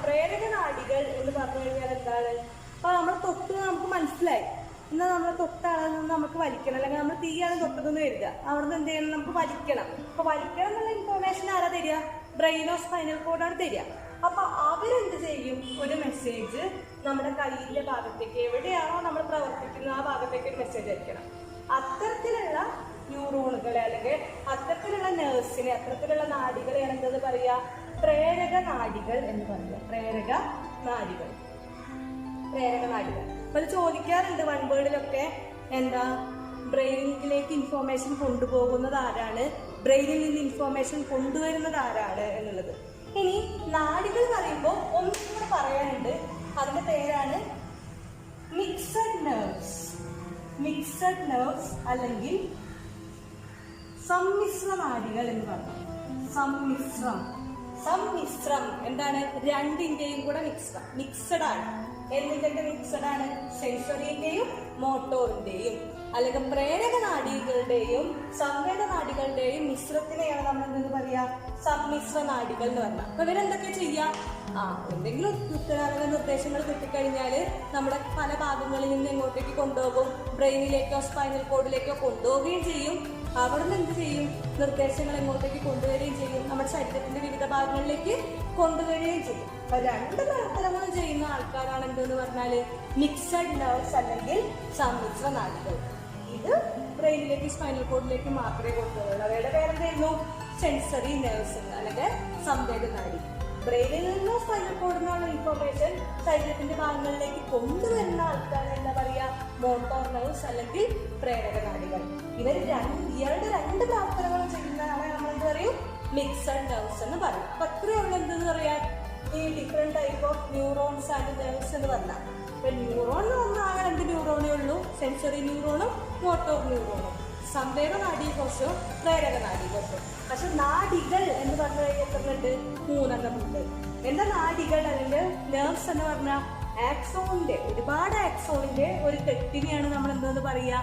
പ്രേരക നാഡികൾ എന്ന് പറഞ്ഞു കഴിഞ്ഞാൽ എന്താണ്, അപ്പൊ നമ്മൾ തൊട്ട് നമുക്ക് മനസ്സിലായി, എന്നാൽ നമ്മൾ തൊട്ട ആളിൽ നിന്ന് നമുക്ക് വലിക്കണം, അല്ലെങ്കിൽ നമ്മൾ തീയാണ് തൊട്ടതെന്ന് കരുതുക, അവിടെ നിന്ന് എന്ത് ചെയ്യണം, നമുക്ക് വലിക്കണം. അപ്പൊ വലിക്കണം എന്നുള്ള ഇൻഫോർമേഷൻ ആരാ തരിക, ബ്രെയിനോ സ്പൈനൽ കോഡാണ് തരിക. അപ്പൊ അവരെന്ത് ചെയ്യും, ഒരു മെസ്സേജ് നമ്മുടെ കയ്യിലെ ഭാഗത്തേക്ക്, എവിടെയാണോ നമ്മൾ പ്രവർത്തിക്കുന്നത് ആ ഭാഗത്തേക്ക് ഒരു മെസ്സേജ് അയക്കണം. അത്തരത്തിലുള്ള ന്യൂറോണുകളെ അല്ലെങ്കിൽ അത്തരത്തിലുള്ള നെർവ്സിനെ, അത്തരത്തിലുള്ള നാഡികളെയാണ് എന്തെന്ന് പറയുക, പ്രേരക നാഡികൾ എന്ന് പറയുക. പ്രേരക നാഡികൾ. അപ്പൊ അത് ചോദിക്കാറുണ്ട് വൺ വേർഡിലൊക്കെ, എന്താ ബ്രെയിനിലേക്ക് ഇൻഫോർമേഷൻ കൊണ്ടുപോകുന്നത് ആരാണ്, ബ്രെയിനിൽ നിന്ന് ഇൻഫോർമേഷൻ കൊണ്ടുവരുന്നത് ആരാണ് എന്നുള്ളത്. ഇനി നാഡികൾ പറയുമ്പോൾ ഒന്നും കൂടെ പറയാനുണ്ട്, അതിന്റെ പേരാണ് മിക്സഡ് നെർവ്സ്. മിക്സഡ് നെർവ്സ് അല്ലെങ്കിൽ സമ്മിശ്ര നാഡികൾ എന്ന് പറഞ്ഞു. സമ്മിശ്രം എന്താണ്, രണ്ടിന്റെയും കൂടെ മിക്സഡ് ആണ്. എന്തിന്റെ മിക്സഡ് ആണ്, സെൻസറിന്റെയും മോട്ടോറിന്റെയും അല്ലെങ്കിൽ പ്രേരക നാഡികളുടെയും സംവേദന നാഡികളുടെയും മിശ്രത്തിനെയാണ് നമ്മൾ എന്തെന്ന് പറയാ, സമ്മിശ്ര നാഡികൾ എന്ന് പറഞ്ഞാൽ. അപ്പൊ ഇവരെന്തൊക്കെ ചെയ്യാ, എന്തെങ്കിലും ഉത്തരാധന നിർദ്ദേശങ്ങൾ കിട്ടിക്കഴിഞ്ഞാൽ നമ്മുടെ പല ഭാഗങ്ങളിൽ നിന്ന് എങ്ങോട്ടേക്ക് കൊണ്ടുപോകും, ബ്രെയിനിലേക്കോ സ്പൈനൽ കോഡിലേക്കോ കൊണ്ടുപോവുകയും ചെയ്യും. അവിടെ നിന്ന് എന്ത് ചെയ്യും, നിർദ്ദേശങ്ങൾ എങ്ങോട്ടേക്ക് കൊണ്ടുവരികയും ചെയ്യും, നമ്മുടെ ശരീരത്തിന്റെ വിവിധ ഭാഗങ്ങളിലേക്ക് കൊണ്ടുവരികയും ചെയ്യും. അപ്പൊ രണ്ട് പ്രവർത്തനങ്ങളും ചെയ്യുന്ന ആൾക്കാരാണ് എന്തെന്ന് പറഞ്ഞാല് മിക്സഡ് നെർവ്സ് അല്ലെങ്കിൽ സമ്മിശ്ര നാഡികൾ. ഇത് ബ്രെയിനിലേക്ക് സ്പൈനൽ കോഡിലേക്ക് മാത്രമേ കൊണ്ടുവരുള്ളൂ. അവയുടെ പേരെന്തായിരുന്നു, സെൻസറി നെർവ്സ് അല്ലെങ്കിൽ സംവേദന നാഡി. ബ്രെയിനിൽ നിന്നോ സ്പൈനൽ കോഡിനുള്ള ഇൻഫോർമേഷൻ ശരീരത്തിന്റെ ഭാഗങ്ങളിലേക്ക് കൊണ്ടുവരുന്ന ആൾക്കാർ എന്താ പറയാ, മോട്ടോർ നെർവ്സ് അല്ലെങ്കിൽ പ്രേരക നാഡികൾ. ഇയാളുടെ രണ്ട് പ്രവർത്തനങ്ങളും ചെയ്യുന്നതാണ് നമ്മൾ എന്ത് പറയും, മിക്സഡ് നെർവ്സ് എന്ന് പറയും. അപ്പൊ അത്രയുള്ള എന്തെന്ന് പറയാ, ഈ different type of neurons and nerves എന്ന് പറഞ്ഞാൽ. ഇപ്പൊ ന്യൂറോൺ എന്ന് പറഞ്ഞാൽ ആകെ രണ്ട് ന്യൂറോണേ ഉള്ളൂ, സെൻസറി ന്യൂറോണും മോട്ടോർ ന്യൂറോണും. സംവേദന നാഡീകോശവും പ്രേരക നാഡീകോശവും. പക്ഷെ നാഡികൾ എന്ന് പറഞ്ഞു കഴിഞ്ഞാൽ എത്രയുണ്ട്, 3 ഉണ്ട്. എന്താ നാഡികൾ അല്ലെങ്കിൽ നെർവ്സ് എന്ന് പറഞ്ഞാൽ ആക്സോണിന്റെ, ഒരുപാട് ആക്സോണിന്റെ ഒരു കെട്ടിനെയാണ് നമ്മൾ എന്തെന്ന് പറയാ,